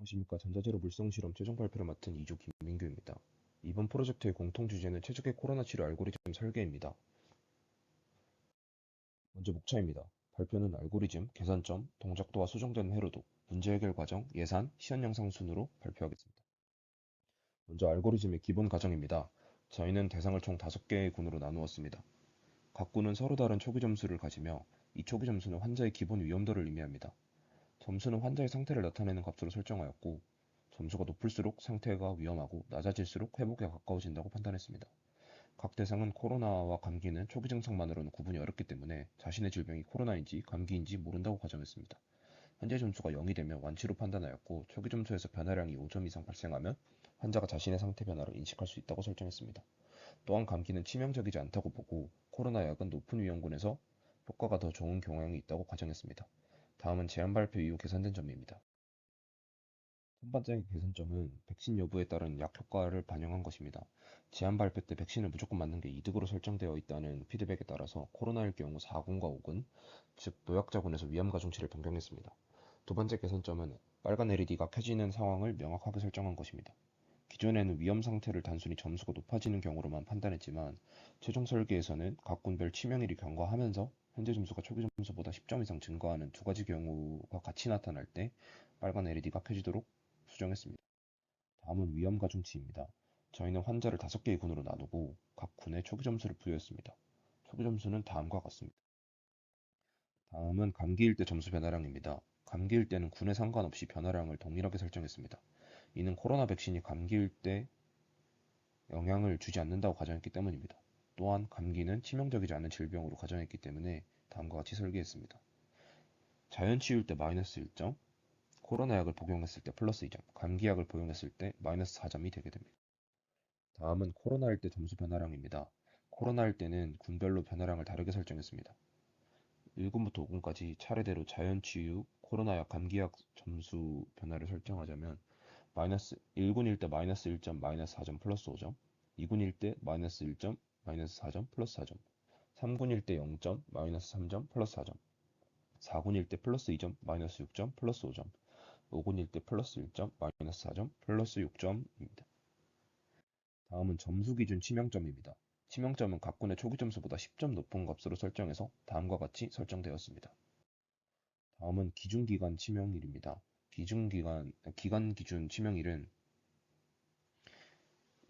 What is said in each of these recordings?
안녕하십니까. 전자제로 물성실험 최종 발표를 맡은 이조 김민규입니다. 이번 프로젝트의 공통 주제는 최적의 코로나 치료 알고리즘 설계입니다. 먼저 목차입니다. 발표는 알고리즘, 계산점, 동작도와 수정되는 회로도, 문제 해결 과정, 예산, 시연 영상 순으로 발표하겠습니다. 먼저 알고리즘의 기본 가정입니다. 저희는 대상을 총 5개의 군으로 나누었습니다. 각 군은 서로 다른 초기 점수를 가지며 이 초기 점수는 환자의 기본 위험도를 의미합니다. 점수는 환자의 상태를 나타내는 값으로 설정하였고, 점수가 높을수록 상태가 위험하고 낮아질수록 회복에 가까워진다고 판단했습니다. 각 대상은 코로나와 감기는 초기 증상만으로는 구분이 어렵기 때문에 자신의 질병이 코로나인지 감기인지 모른다고 가정했습니다. 현재 점수가 0이 되면 완치로 판단하였고, 초기 점수에서 변화량이 5점 이상 발생하면 환자가 자신의 상태 변화를 인식할 수 있다고 설정했습니다. 또한 감기는 치명적이지 않다고 보고 코로나 약은 높은 위험군에서 효과가 더 좋은 경향이 있다고 가정했습니다. 다음은 제안 발표 이후 계산된 점입니다. 첫 번째 개선점은 백신 여부에 따른 약 효과를 반영한 것입니다. 제안 발표 때 백신을 무조건 맞는 게 이득으로 설정되어 있다는 피드백에 따라서 코로나일 경우 4군과 5군, 즉 노약자군에서 위험 가중치를 변경했습니다. 두 번째 개선점은 빨간 LED가 켜지는 상황을 명확하게 설정한 것입니다. 기존에는 위험 상태를 단순히 점수가 높아지는 경우로만 판단했지만 최종 설계에서는 각 군별 치명률이 경과하면서 현재 점수가 초기 점수보다 10점 이상 증가하는 두 가지 경우가 같이 나타날 때 빨간 LED가 켜지도록 수정했습니다. 다음은 위험 가중치입니다. 저희는 환자를 5개의 군으로 나누고 각 군에 초기 점수를 부여했습니다. 초기 점수는 다음과 같습니다. 다음은 감기일 때 점수 변화량입니다. 감기일 때는 군에 상관없이 변화량을 동일하게 설정했습니다. 이는 코로나 백신이 감기일 때 영향을 주지 않는다고 가정했기 때문입니다. 또한 감기는 치명적이지 않은 질병으로 가정했기 때문에 다음과 같이 설계했습니다. 자연치유일 때 마이너스 1점, 코로나 약을 복용했을 때 플러스 2점, 감기약을 복용했을 때 마이너스 4점이 되게 됩니다. 다음은 코로나일 때 점수 변화량입니다. 코로나일 때는 군별로 변화량을 다르게 설정했습니다. 1군부터 5군까지 차례대로 자연치유, 코로나약, 감기약 점수 변화를 설정하자면 마이너스 1군일 때 마이너스 1점, 마이너스 4점, 플러스 5점, 2군일 때 마이너스 1점, 마이너스 4점, 플러스 4점, 3군일 때 0점, 마이너스 3점, 플러스 4점, 4군일 때 플러스 2점, 마이너스 6점, 플러스 5점, 5군일 때 플러스 1점, 마이너스 4점, 플러스 6점입니다. 다음은 점수 기준 치명점입니다. 치명점은 각 군의 초기 점수보다 10점 높은 값으로 설정해서 다음과 같이 설정되었습니다. 다음은 기준기간 치명률입니다. 기간 기준 치명률은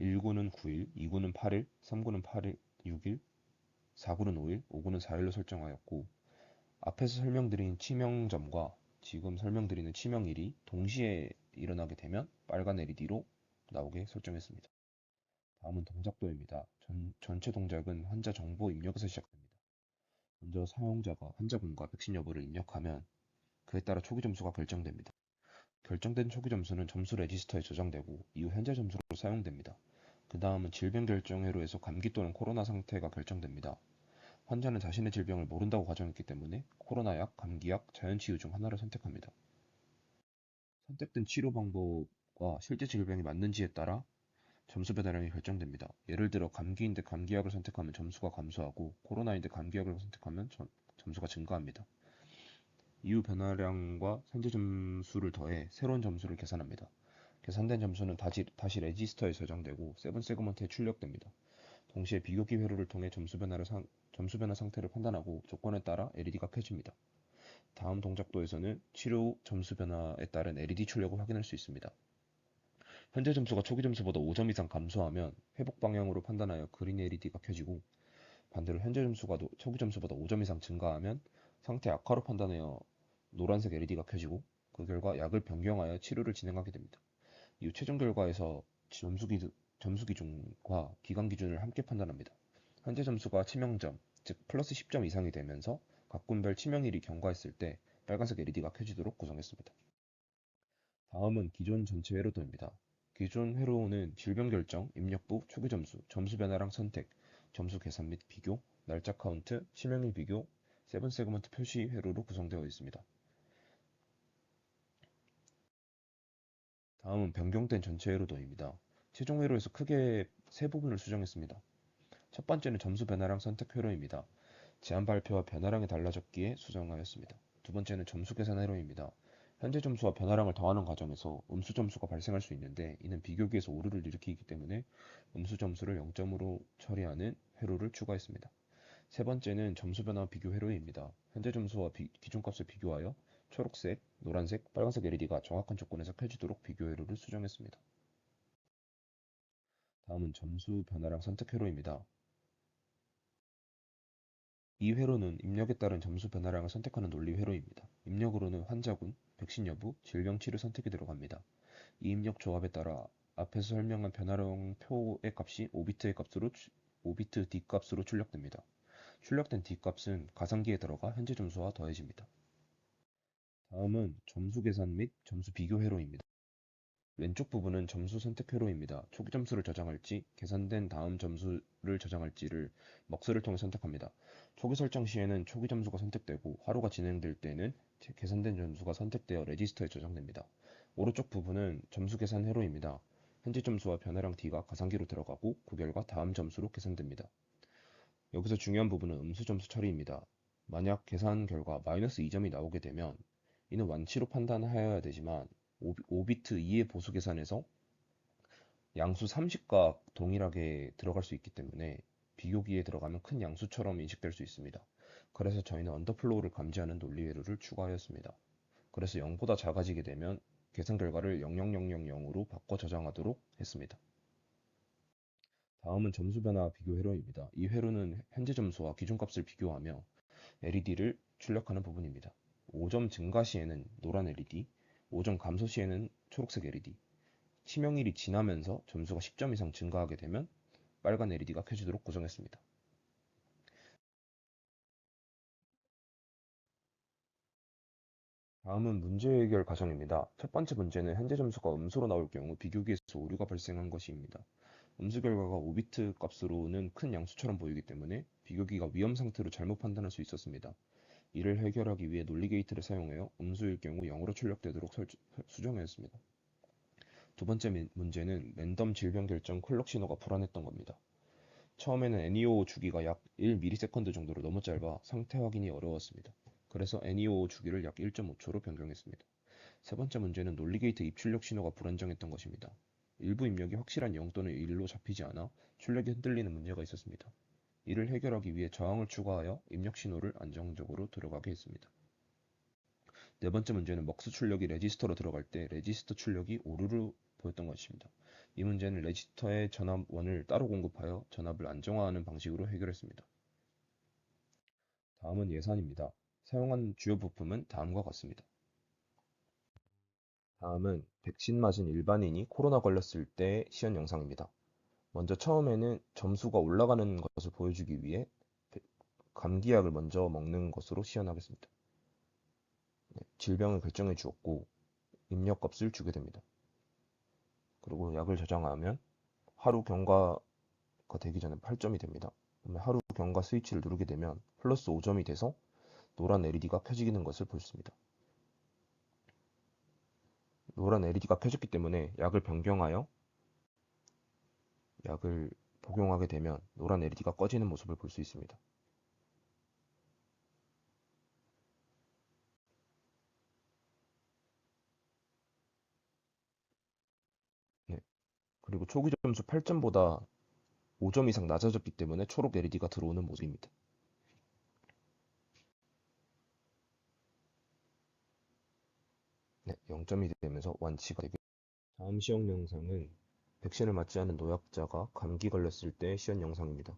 1군은 9일, 2군은 8일, 3군은 8일, 6일, 4군은 5일, 5군은 4일로 설정하였고, 앞에서 설명드린 치명점과 지금 설명드리는 치명일이 동시에 일어나게 되면 빨간 LED로 나오게 설정했습니다. 다음은 동작도입니다. 전체 동작은 환자 정보 입력에서 시작됩니다. 먼저 사용자가 환자군과 백신 여부를 입력하면 그에 따라 초기 점수가 결정됩니다. 결정된 초기 점수는 점수 레지스터에 저장되고 이후 현재 점수로 사용됩니다. 그 다음은 질병 결정 회로에서 감기 또는 코로나 상태가 결정됩니다. 환자는 자신의 질병을 모른다고 가정했기 때문에 코로나약, 감기약, 자연치유 중 하나를 선택합니다. 선택된 치료 방법과 실제 질병이 맞는지에 따라 점수 변화량이 결정됩니다. 예를 들어 감기인데 감기약을 선택하면 점수가 감소하고 코로나인데 감기약을 선택하면 점수가 증가합니다. 이후 변화량과 현재 점수를 더해 새로운 점수를 계산합니다. 계산된 점수는 다시 레지스터에 저장되고 세븐 세그먼트에 출력됩니다. 동시에 비교기 회로를 통해 점수 변화 상태를 판단하고 조건에 따라 LED가 켜집니다. 다음 동작도에서는 치료 후 점수 변화에 따른 LED 출력을 확인할 수 있습니다. 현재 점수가 초기 점수보다 5점 이상 감소하면 회복 방향으로 판단하여 그린 LED가 켜지고, 반대로 현재 점수가 초기 점수보다 5점 이상 증가하면 상태 악화로 판단하여 노란색 LED가 켜지고, 그 결과 약을 변경하여 치료를 진행하게 됩니다. 이후 최종 결과에서 점수 기준과 기간 기준을 함께 판단합니다. 현재 점수가 치명점, 즉 플러스 10점 이상이 되면서 각 군별 치명률이 경과했을 때 빨간색 LED가 켜지도록 구성했습니다. 다음은 기존 전체 회로도입니다. 기존 회로는 질병 결정, 입력부, 초기 점수, 점수 변화량 선택, 점수 계산 및 비교, 날짜 카운트, 치명률 비교, 세븐 세그먼트 표시 회로로 구성되어 있습니다. 다음은 변경된 전체 회로도입니다. 최종 회로에서 크게 세 부분을 수정했습니다. 첫 번째는 점수 변화량 선택 회로입니다. 제한 발표와 변화량이 달라졌기에 수정하였습니다. 두 번째는 점수 계산 회로입니다. 현재 점수와 변화량을 더하는 과정에서 음수 점수가 발생할 수 있는데 이는 비교기에서 오류를 일으키기 때문에 음수 점수를 0점으로 처리하는 회로를 추가했습니다. 세 번째는 점수 변화 비교 회로입니다. 현재 점수와 기준값을 비교하여 초록색, 노란색, 빨간색 LED가 정확한 조건에서 켜지도록 비교 회로를 수정했습니다. 다음은 점수 변화량 선택 회로입니다. 이 회로는 입력에 따른 점수 변화량을 선택하는 논리 회로입니다. 입력으로는 환자군, 백신 여부, 질병 치료 선택이 들어갑니다. 이 입력 조합에 따라 앞에서 설명한 변화량 표의 값이 5비트 D 값으로 출력됩니다. 출력된 D 값은 가상기에 들어가 현재 점수와 더해집니다. 다음은 점수 계산 및 점수 비교 회로입니다. 왼쪽 부분은 점수 선택 회로입니다. 초기 점수를 저장할지, 계산된 다음 점수를 저장할지를 먹스를 통해 선택합니다. 초기 설정 시에는 초기 점수가 선택되고 하루가 진행될 때는 계산된 점수가 선택되어 레지스터에 저장됩니다. 오른쪽 부분은 점수 계산 회로입니다. 현재 점수와 변화량 D가 가상기로 들어가고 그 결과 다음 점수로 계산됩니다. 여기서 중요한 부분은 음수 점수 처리입니다. 만약 계산 결과 마이너스 2점이 나오게 되면 이는 완치로 판단하여야 되지만 5비트 이의 보수 계산에서 양수 30과 동일하게 들어갈 수 있기 때문에 비교기에 들어가면 큰 양수처럼 인식될 수 있습니다. 그래서 저희는 언더플로우를 감지하는 논리 회로를 추가하였습니다. 그래서 0보다 작아지게 되면 계산 결과를 00000으로 바꿔 저장하도록 했습니다. 다음은 점수 변화 비교 회로입니다. 이 회로는 현재 점수와 기준값을 비교하며 LED를 출력하는 부분입니다. 5점 증가 시에는 노란 LED, 5점 감소 시에는 초록색 LED, 치명일이 지나면서 점수가 10점 이상 증가하게 되면 빨간 LED가 켜지도록 고정했습니다. 다음은 문제 해결 과정입니다. 첫 번째 문제는 현재 점수가 음수로 나올 경우 비교기에서 오류가 발생한 것입니다. 음수 결과가 5비트 값으로는 큰 양수처럼 보이기 때문에 비교기가 위험 상태로 잘못 판단할 수 있었습니다. 이를 해결하기 위해 논리 게이트를 사용하여 음수일 경우 0으로 출력되도록 수정하였습니다. 두 번째 문제는 랜덤 질병 결정 클럭 신호가 불안했던 겁니다. 처음에는 NEO 주기가 약 1ms 정도로 너무 짧아 상태 확인이 어려웠습니다. 그래서 NEO 주기를 약 1.5초로 변경했습니다. 세 번째 문제는 논리 게이트 입출력 신호가 불안정했던 것입니다. 일부 입력이 확실한 0 또는 1로 잡히지 않아 출력이 흔들리는 문제가 있었습니다. 이를 해결하기 위해 저항을 추가하여 입력 신호를 안정적으로 들어가게 했습니다. 네 번째 문제는 먹스 출력이 레지스터로 들어갈 때 레지스터 출력이 오류를 보였던 것입니다. 이 문제는 레지스터의 전압원을 따로 공급하여 전압을 안정화하는 방식으로 해결했습니다. 다음은 예산입니다. 사용한 주요 부품은 다음과 같습니다. 다음은 백신 맞은 일반인이 코로나 걸렸을 때 시연 영상입니다. 먼저 처음에는 점수가 올라가는 것을 보여주기 위해 감기약을 먼저 먹는 것으로 시연하겠습니다. 질병을 결정해 주었고 입력값을 주게 됩니다. 그리고 약을 저장하면 하루 경과가 되기 전에 8점이 됩니다. 그러면 하루 경과 스위치를 누르게 되면 플러스 5점이 돼서 노란 LED가 켜지는 것을 볼 수 있습니다. 노란 LED가 켜졌기 때문에 약을 변경하여 약을 복용하게 되면 노란 LED가 꺼지는 모습을 볼 수 있습니다. 네. 그리고 초기 점수 8점보다 5점 이상 낮아졌기 때문에 초록 LED가 들어오는 모습입니다. 네, 0점이 되면서 완치가 되게. 다음 시험 영상은 백신을 맞지 않은 노약자가 감기 걸렸을 때 시연 영상입니다.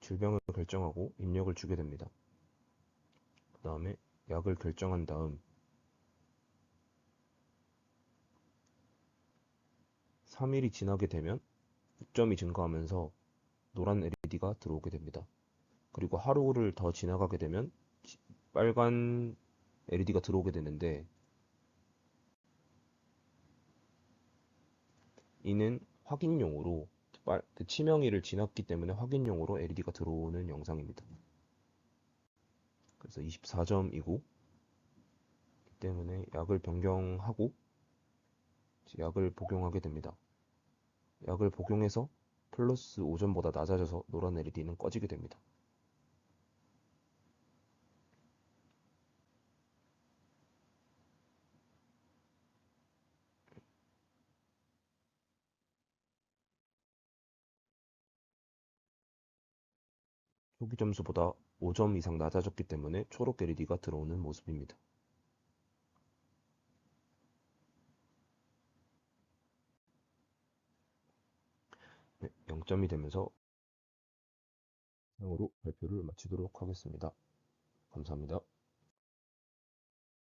질병을 결정하고 입력을 주게 됩니다. 그 다음에 약을 결정한 다음 3일이 지나게 되면 6점이 증가하면서 노란 LED가 들어오게 됩니다. 그리고 하루를 더 지나가게 되면 빨간 LED가 들어오게 되는데 이는 확인용으로 그 치명일을 지났기 때문에 확인용으로 LED가 들어오는 영상입니다. 그래서 24점이고 때문에 약을 변경하고 약을 복용하게 됩니다. 약을 복용해서 플러스 5점보다 낮아져서 노란 LED는 꺼지게 됩니다. 표기 점수보다 5점 이상 낮아졌기 때문에 초록 LED가 들어오는 모습입니다. 네, 0점이 되면서 이상으로 발표를 마치도록 하겠습니다. 감사합니다.